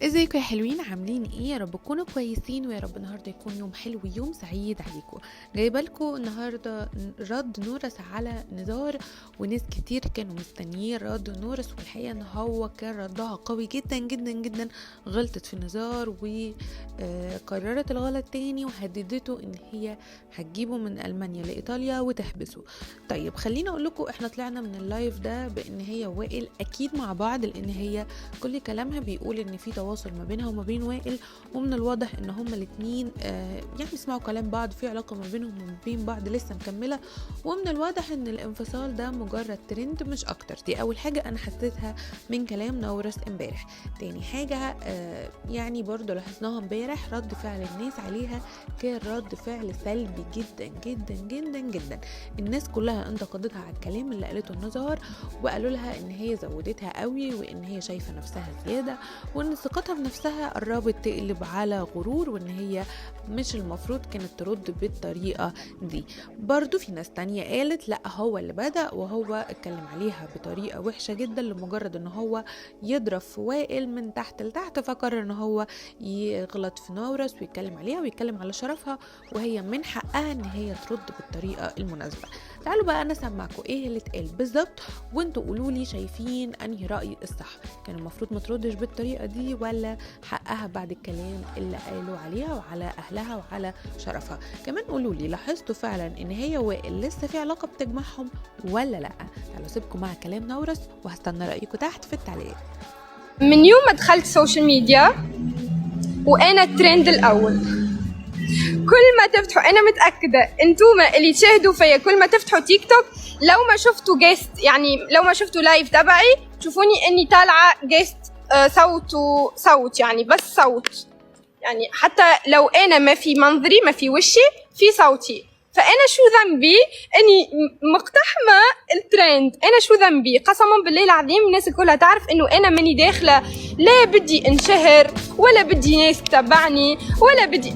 ازيكم يا حلوين؟ عاملين ايه؟ يا رب تكونوا كويسين، ويا رب النهارده يكون يوم حلو ويوم سعيد عليكم. جايبه لكم النهارده رد نورس على نزار، وناس كتير كانوا مستنيين رد نورس، والحقيقه ان هو كان ردها قوي جدا جدا جدا. غلطت في نزار وقررت الغلط تاني، وهددته ان هي هتجيبه من المانيا لايطاليا وتحبسه. طيب خليني اقول لكم، احنا طلعنا من اللايف ده بان هي وائل اكيد مع بعض، لان هي كل كلامها بيقول ان في تواصل ما بينها وما بين وائل، ومن الواضح ان هما الاتنين يعني يسمعوا كلام بعض، في علاقة ما بينهم وما بين بعض لسه مكملة، ومن الواضح ان الانفصال ده مجرد ترند مش اكتر. دي اول حاجة انا حسيتها من كلام نورس امبارح. تاني حاجة يعني برضو لاحظناها امبارح، رد فعل الناس عليها كان رد فعل سلبي جدا جدا جدا جدا. الناس كلها انتقدتها على الكلام اللي قالته النزار، وقالوا لها ان هي زودتها قوي، وان هي شايفة نفسها زيادة، وان ثقتها بنفسها قربت تقلب على غرور، وان هي مش المفروض كانت ترد بالطريقة دي. برضو في ناس تانية قالت لا، هو اللي بدأ، وهو اتكلم عليها بطريقة وحشة جدا لمجرد ان هو يضرب في وائل من تحت لتحت، فقرر ان هو يغلط في نورس ويتكلم عليها ويتكلم على شرفها، وهي من حقها ان هي ترد بالطريقة المناسبة. تعالوا بقى انا اسمعكم ايه اللي اتقال بالظبط، وانتوا قولوا لي شايفين انهي رأي الصح. كان المفروض ما تردش بالطريقة دي، ولا حقها بعد الكلام اللي قالوا عليها وعلى اهلها وعلى شرفها؟ كمان قولوا لي، لاحظتوا فعلا ان هي وائل لسه في علاقة بتجمعهم ولا لا؟ تعالوا سيبكم مع كلام نورس، وهستنى رأيكم تحت في التعليقات. من يوم ما دخلت السوشيال ميديا وانا الترند الاول. كل ما تفتحوا، انا متاكده انتوما اللي تشاهدوا فيا، كل ما تفتحوا تيك توك لو ما شفتوا جيست، يعني لو ما شفتوا لايف تبعي، تشوفوني اني طالعه جيست صوت يعني بس صوت، يعني حتى لو انا ما في منظري ما في وشي في صوتي. فانا شو ذنبي اني مقتحمه الترند؟ انا شو ذنبي؟ قسما بالله العظيم الناس كلها تعرف انه انا ماني داخله، لا بدي انشهر ولا بدي ناس تتبعني ولا بدي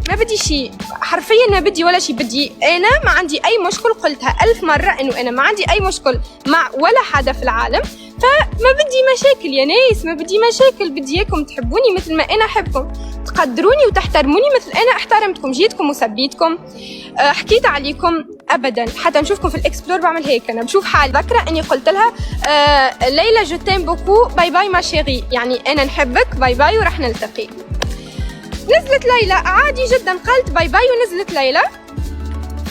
ما بدي شيء، حرفيا ما بدي ولا شيء. بدي انا ما عندي اي مشكل، قلتها 1000 مره انه انا ما عندي اي مشكل مع ولا حدا في العالم، فما بدي مشاكل يا ناس، ما بدي مشاكل. بدي اياكم تحبوني مثل ما انا احبكم، تقدروني وتحترموني مثل انا احترمتكم، جيتكم وسبيتكم، حكيت عليكم ابدا. حتى نشوفكم في الاكسبلور بعمل هيك، انا بشوف حالي ذاكره اني قلت لها ليلى جو تيم بوكو، باي باي ما شيري، يعني انا نحبك، باي باي ورح نلتقي. نزلت ليلى عادي جدا، قالت باي باي ونزلت ليلى،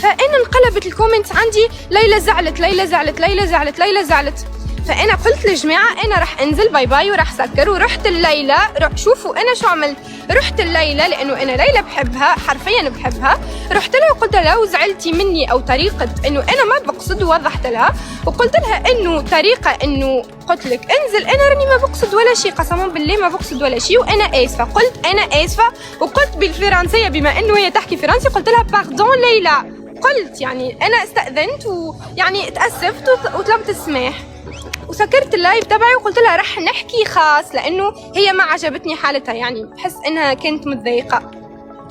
فانا انقلبت الكومنتس عندي، ليلى زعلت ليلى زعلت ليلى زعلت ليلى زعلت. فانا قلت للجماعه انا راح انزل باي باي وراح سكر، ورحت الليلى. شوفوا انا شو عملت، رحت الليلى لانه انا ليلى بحبها، حرفيا بحبها. رحت لها وقلت لها لو زعلتي مني او طريقه انه انا ما بقصد، ووضحت لها وقلت لها انه طريقه انه قلت لك انزل، انا راني ما بقصد ولا شيء، قسما بالله ما بقصد ولا شيء، وانا اسفه. قلت انا اسفه، وقلت بالفرنسيه بما انه هي تحكي فرنسي، قلت لها باردون ليلى، قلت يعني انا استاذنت ويعني تاسفت وطلبت السماح، وسكرت اللايف تبعي وقلت لها رح نحكي خاص، لانه هي ما عجبتني حالتها، يعني بحس انها كنت متضايقه.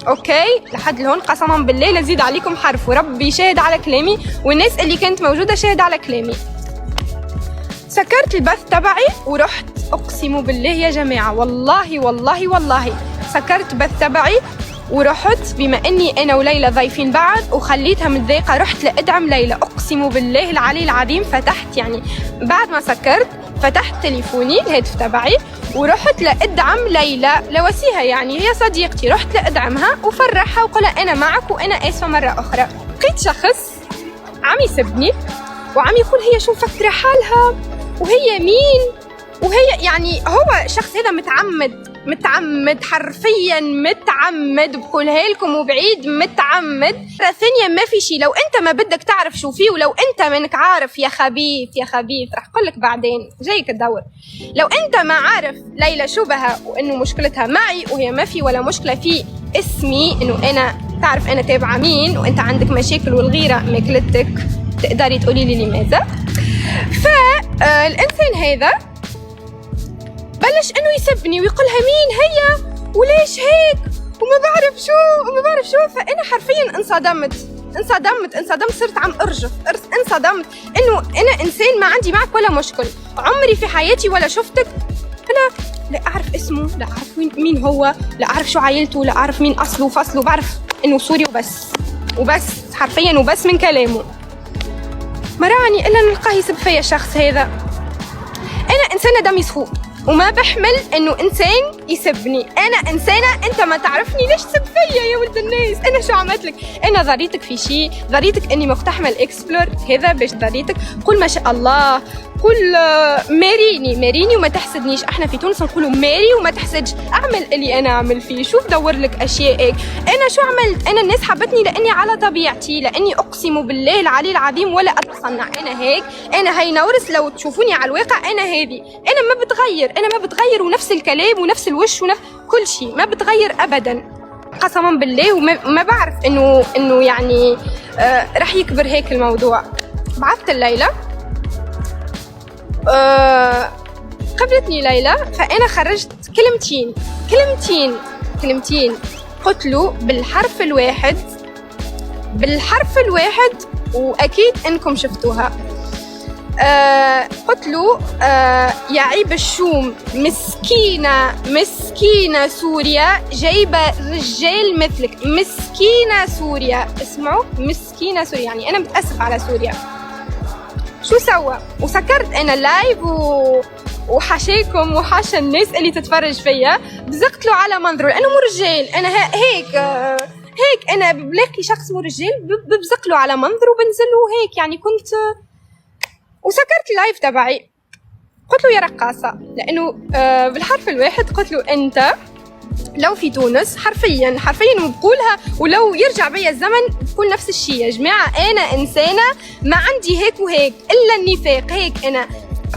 اوكي لحد لهون قسما بالله لزيد عليكم حرف، وربي شاهد على كلامي، والناس اللي كانت موجوده شاهد على كلامي. سكرت البث تبعي ورحت، اقسم بالله يا جماعه، والله والله والله سكرت بث تبعي ورحت، بما اني انا وليلى ضايفين بعض وخليتها متضايقه، رحت لادعم ليلى، اقسم بالله العلي العظيم. فتحت يعني بعد ما سكرت فتحت تليفوني الهاتف تبعي ورحت لادعم ليلى، لوسيها يعني هي صديقتي، رحت لادعمها وفرحها وقولها انا معك وانا اسفه مره اخرى. لقيت شخص عم يسبني وعم يقول هي شو مفكره حالها وهي مين، وهي يعني هو الشخص هذا متعمد حرفيا متعمد، بقولها لكم وبعيد متعمد. ثانيا ما في شيء، لو انت ما بدك تعرف شو فيه، ولو انت منك عارف يا خبيث يا خبيث، رح اقول لك بعدين جايك الدور. لو انت ما عارف ليلى شو بها وانه مشكلتها معي، وهي ما في ولا مشكله في اسمي، انه انا تعرف انا تابعه مين، وانت عندك مشاكل والغيره ماكلتك، تقدري تقولي لي لماذا. فالانسان هذا بلش انه يسبني ويقولها مين هي وليش هيك وما بعرف شو. فانا حرفيا انصدمت، صرت عم ارجف، انصدمت انه انا انسان ما عندي معك ولا مشكل، عمري في حياتي ولا شفتك، انا لا اعرف اسمه، لا اعرف مين هو، لا اعرف شو عائلته، لا اعرف مين اصله وفصله، بعرف انه سوري وبس حرفيا وبس من كلامه. مراني الا نلقاه يسب فيا الشخص هذا. انا انسانه دمي صفوف وما بحمل انه انسان يسبني. انا انسانه، انت ما تعرفني ليش تسب فيا يا ولد الناس؟ انا شو عملت لك؟ انا ضريتك في شيء؟ ضريتك اني مقتحمه الاكسبلور هذا باش ضريتك؟ قول ما شاء الله، قول ماريني وما تحسدنيش. احنا في تونس نقولوا ماري وما تحسدش. اعمل اللي انا اعمل فيه، شوف دور لك اشيائك. انا شو عملت؟ انا الناس حبتني لاني على طبيعتي، لاني اقسم بالله العلي العظيم ولا اتصنع. انا هيك، انا هاي نورس. لو تشوفوني على الواقع انا هذه، انا ما بتغير ونفس الكلام ونفس الوش ونفس كل شيء، ما بتغير ابدا قسما بالله. وما بعرف انه يعني راح يكبر هيك الموضوع. بعثت الليلة، قبلتني ليلى، فأنا خرجت كلمتين قلت له بالحرف الواحد وأكيد إنكم شفتوها. قلت له يا عيب الشوم، مسكينة سوريا جايبة رجال مثلك. مسكينة سوريا، اسمعوا، مسكينة سوريا، يعني أنا متأسف على سوريا. شو سوى؟ وسكرت انا لايف وحشيكم وحاشا الناس اللي تتفرج فيا، بزقت له على منظره لانه مو رجال. انا هيك انا بلاقي شخص مو رجال ببزق له على منظره وبنزل له هيك، يعني كنت. وسكرت اللايف تبعي، قلت له يا رقاصه، لانه بالحرف الواحد قلت له انت لو في تونس حرفيا وبقولها، ولو يرجع بيا الزمن بقول نفس الشيء. يا جماعة أنا إنسانة ما عندي هيك وهيك إلا النفاق. هيك أنا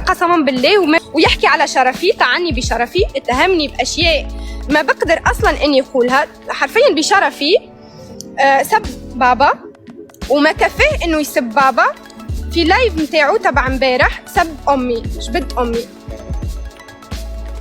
قسما بالله. ويحكي على شرفي، طعني بشرفي، اتهمني بأشياء ما بقدر أصلا إني أقولها. حرفيا بشرفي سب بابا، وما كفاه إنه يسب بابا. في لايف متاعه تبع امبارح سب أمي، جبت أمي.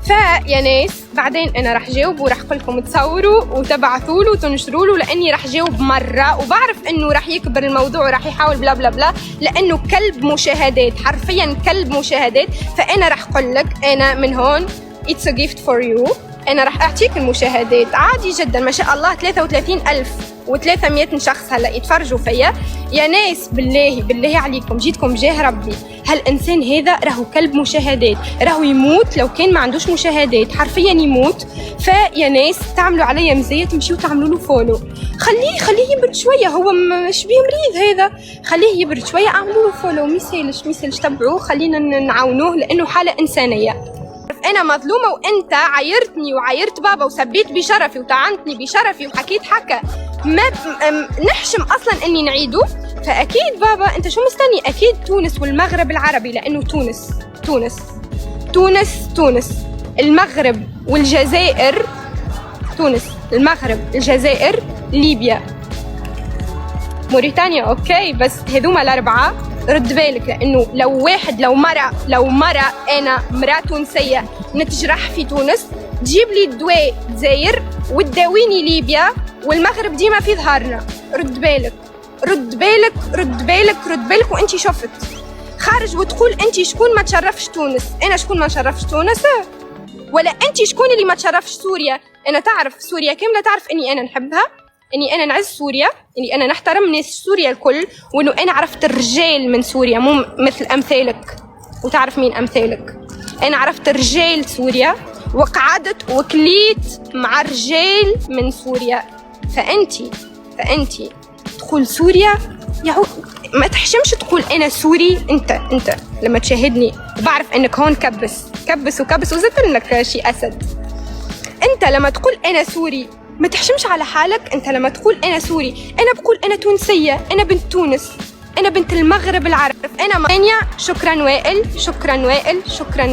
فيا ناس بعدين انا راح جاوب وراح قلكم تصوروا وتبعثوا له وتنشروا له، لاني راح جاوب مره وبعرف انه راح يكبر الموضوع وراح يحاول بلا بلا بلا، لانه كلب مشاهدات، حرفيا كلب مشاهدات. فانا راح اقول لك انا من هون it's a gift for you، انا راح اعطيك المشاهدات عادي جدا. ما شاء الله 33,300 شخص هلا يتفرجوا فيا. يا ناس بالله عليكم، جيتكم جاه ربي، هالإنسان هذا راهو كلب مشاهدات، راهو يموت لو كان ما عندوش مشاهدات، حرفيا يموت. فيا ناس تعملوا عليا مزية، تمشيوا تعملوا له فولو. خليه يبرد شوية، هو مش بيه مريض هذا، خليه يبرد شوية، اعملوا له فولو. ميسالش تبعوه، خلينا نعاونوه لأنه حالة إنسانية. أنا مظلومة وأنت عايرتني وعايرت بابا وسبيت بشرفي وطعنتني بشرفي وحكيت حكا ما نحشم أصلا إني نعيده. فأكيد بابا أنت شو مستني؟ أكيد تونس والمغرب العربي، لأنه تونس المغرب والجزائر، تونس المغرب الجزائر ليبيا موريتانيا، أوكي، بس هذوما الأربعة رد بالك. لأنه لو مرة أنا مرأة تونسية نتجرح في تونس، تجيب لي الدواء جزائر وتداويني ليبيا، والمغرب ديما في ظهرنا. رد بالك وانتي شفت خارج وتقول انتي شكون ما تشرفش تونس. انا شكون ما تشرفش تونس؟ ولا انتي شكون اللي ما تشرفش سوريا؟ انا تعرف سوريا كاملة، تعرف اني انا نحبها، اني انا نعز سوريا، اني انا نحترم ناس سوريا الكل، وانه انا عرفت الرجال من سوريا مو مثل امثالك. وتعرف مين امثالك؟ انا عرفت رجال سوريا وقعدت وكليت مع رجال من سوريا. فانتي تقول سوريا، ما تحشمش تقول انا سوري. انت لما تشاهدني بعرف انك هون كبس وزدت لك شي اسد. انت لما تقول انا سوري ما تحشمش على حالك. انت لما تقول انا سوري، انا بقول انا تونسية، انا بنت تونس، انا بنت المغرب العربي. انا مانيا. شكرا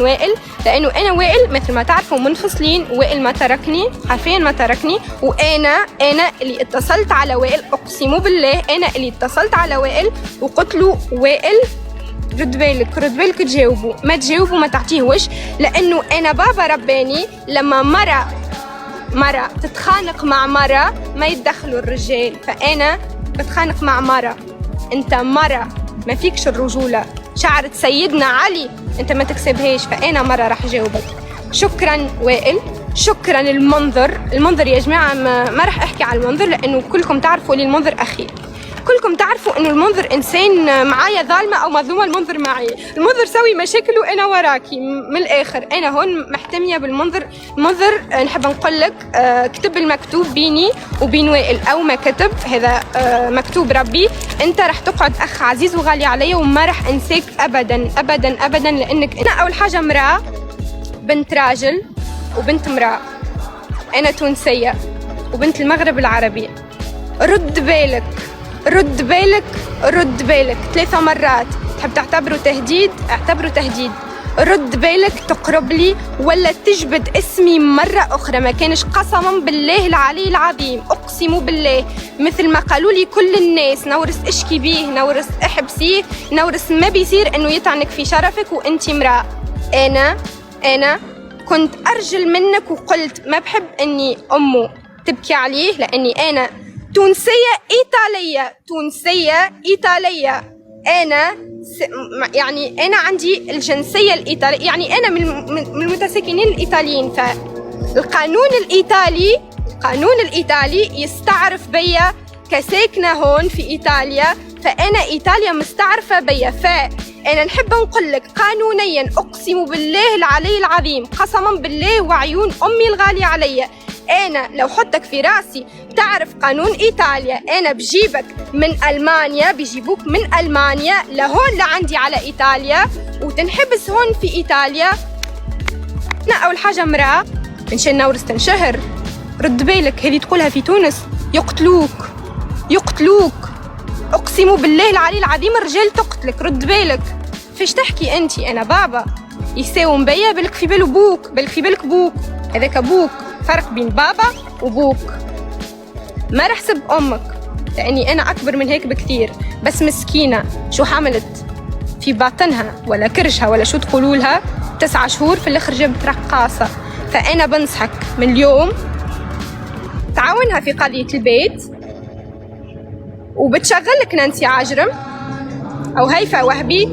وائل، لانه انا وائل مثل ما تعرفوا منفصلين. وائل ما تركني، حرفيا ما تركني. وانا اللي اتصلت على وائل، اقسم بالله انا اللي اتصلت على وائل وقلت له وائل رد بالك تجاوبوا، ما تجاوبوا ما تعطيه وش. لانه انا بابا رباني لما مرة تتخانق مع مرة ما يتدخلوا الرجال، فأنا بتخانق مع مرة. أنت مرة ما فيكش الرجولة، شعرة سيدنا علي أنت ما تكسبهاش. فأنا مرة راح جاوبك، شكرا وائل، شكرا المنظر يا جماعة. ما رح أحكي على المنظر لأنه كلكم تعرفوا لي المنظر أخي، كلكم تعرفوا انه المنظر انسان معايا ظالمه او مظلومه. المنظر معي، المنظر سوي مشاكل وانا وراكي. من الاخر انا هون محتميه بالمنظر. المنظر نحب نقول لك كتب المكتوب بيني وبين وائل او ما كتب، هذا مكتوب ربي. انت رح تقعد اخ عزيز وغالي علي وما رح انساك ابدا ابدا ابدا، لانك انا اول حاجه امراه، بنت راجل وبنت امراه. انا تونسيه وبنت المغرب العربي. رد بالك رد بالك رد بالك 3 مرات. تحب تعتبره تهديد؟ اعتبره تهديد. رد بالك تقرب لي ولا تجبد اسمي مرة أخرى. ما كانش قسما بالله العلي العظيم، أقسم بالله مثل ما قالوا لي كل الناس، نورس اشكي بيه، نورس احبسيه، نورس ما بيصير انه يطعنك في شرفك وانتي امرأة. أنا كنت أرجل منك وقلت ما بحب اني أمه تبكي عليه، لأني أنا تونسية إيطالية. يعني أنا عندي الجنسية الإيطالية، يعني أنا من المتساكنين الإيطاليين. فالقانون الإيطالي يستعرف بيا كساكنة هون في إيطاليا، فأنا إيطاليا مستعرفة بيا. فأنا نحب نقول لك قانونيا أقسم بالله العلي العظيم، قسما بالله وعيون أمي الغالية عليا، أنا لو حطك في راسي تعرف قانون إيطاليا، أنا بجيبك من ألمانيا، بيجيبوك من ألمانيا لهون لعندي على إيطاليا وتنحبس هون في إيطاليا. أنا أول حاجة امرأة إنشان نورس تنشهر. رد بالك، هذه تقولها في تونس يقتلوك أقسم بالله العلي العظيم، الرجال تقتلك. رد بالك، فيش تحكي أنتي؟ أنا بابا يساوم بيا، بالك في باله بوك، بالك في بالك بوك، هذاك بوك. فرق بين بابا وبوك. ما رح سب أمك لأني أنا أكبر من هيك بكثير، بس مسكينة شو حملت في باطنها ولا كرشها ولا شو تقولوا لها، 9 شهور في الآخر جبت رقاصة. فأنا بنصحك من اليوم تعاونها في قضية البيت، وبتشغلك نانسي عجرم أو هيفاء وهبي.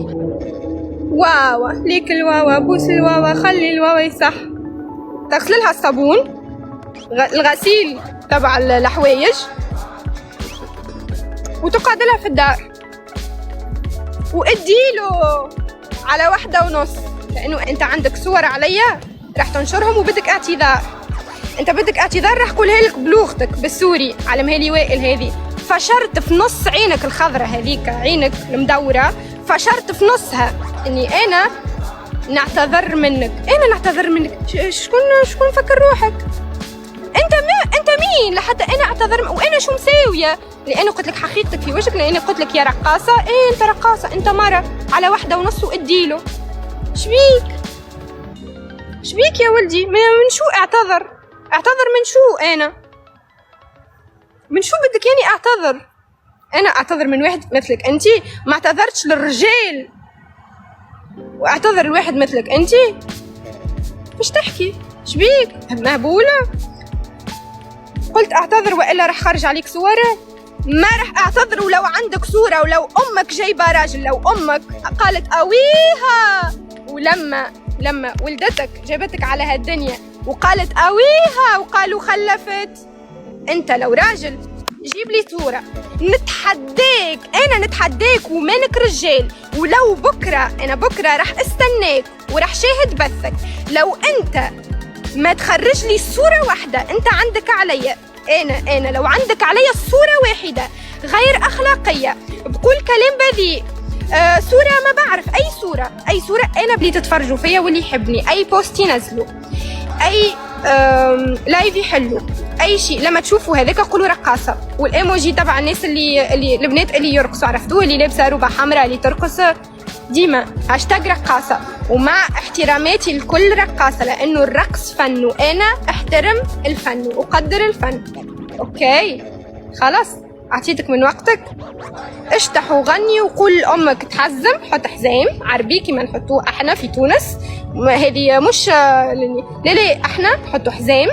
واوا ليك الواوا، بوس الواوا، خلي الواوا يصح. تغسل لها الصابون، الغسيل تبع الحوايج، وتقعد لها في الدار واديله على 1:30، لأنه أنت عندك صور عليا راح تنشرهم وبدك اعتذار. أنت بدك اعتذار راح قولها لك بلغتك بالسوري على مهلي وائل. هذه فشرت في نص عينك الخضرة، هذيك عينك المدورة، فشرت في نصها إني أنا نعتذر منك. شكون فكر روحك؟ انت مين لحتى انا اعتذر؟ وانا شو مساويه؟ لانه قلت لك حقيقتك في وجهك، لاني قلت لك يا رقاصه. انت رقاصه، انت مره على 1:30 واديله. شبيك يا ولدي؟ من شو اعتذر من شو؟ انا من شو بدك يعني اعتذر؟ انا اعتذر من واحد مثلك انتي؟ ما اعتذرتش للرجال واعتذر الواحد مثلك انتي؟ مش تحكي؟ شبيك مهبولة؟ قلت اعتذر والا رح خرج عليك صورة. ما رح اعتذر ولو عندك صورة، ولو امك جايبة راجل، لو امك قالت اويها، ولما ولدتك جابتك على هالدنيا وقالت اويها وقالوا خلفت، انت لو راجل جيب لي صورة. نتحداك ومانك رجال. ولو أنا بكرة رح استناك ورح شاهد بثك. لو انت ما تخرج لي صورة واحدة انت عندك عليا، انا لو عندك عليا صورة واحدة غير اخلاقية بقول كلام بذيء، صورة ما بعرف اي صورة انا بلي تتفرجوا فيا واللي يحبني، اي بوست ينزلوا، اي لايف يحلوا، اي شيء لما تشوفوا هذاك قولوا رقاصه. والايموجي تبع الناس اللي البنات اللي يرقصوا، عرفتوه، اللي لابسه روبه حمراء اللي ترقص ديما هاشتاج رقاصه. ومع احتراماتي لكل رقاصه، لانه الرقص فن وانا احترم الفن واقدر الفن. اوكي خلاص، اعطيتك من وقتك، اشتح وغني وقول لامك تحزم، حط حزام عربي كما نحطوه احنا في تونس. هذه مش لا احنا نحطوا حزام.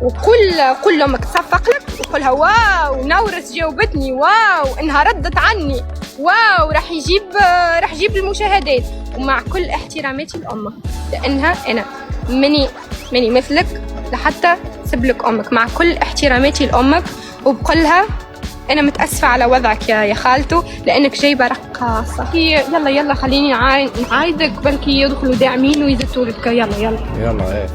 وقول لامك تصفق لك وقولها واو نورس جاوبتني، واو انها ردت عني، واو راح يجيب المشاهدات. ومع كل احتراماتي لأمك، لأنها أنا مني مثلك لحتى سبلك أمك، مع كل احتراماتي لأمك، وبقولها أنا متأسفة على وضعك يا خالته، لأنك جايبة رقاصة. يلا خليني نعايدك، بلكي يدخلوا داعمين ويزتوا لك. يلا ايه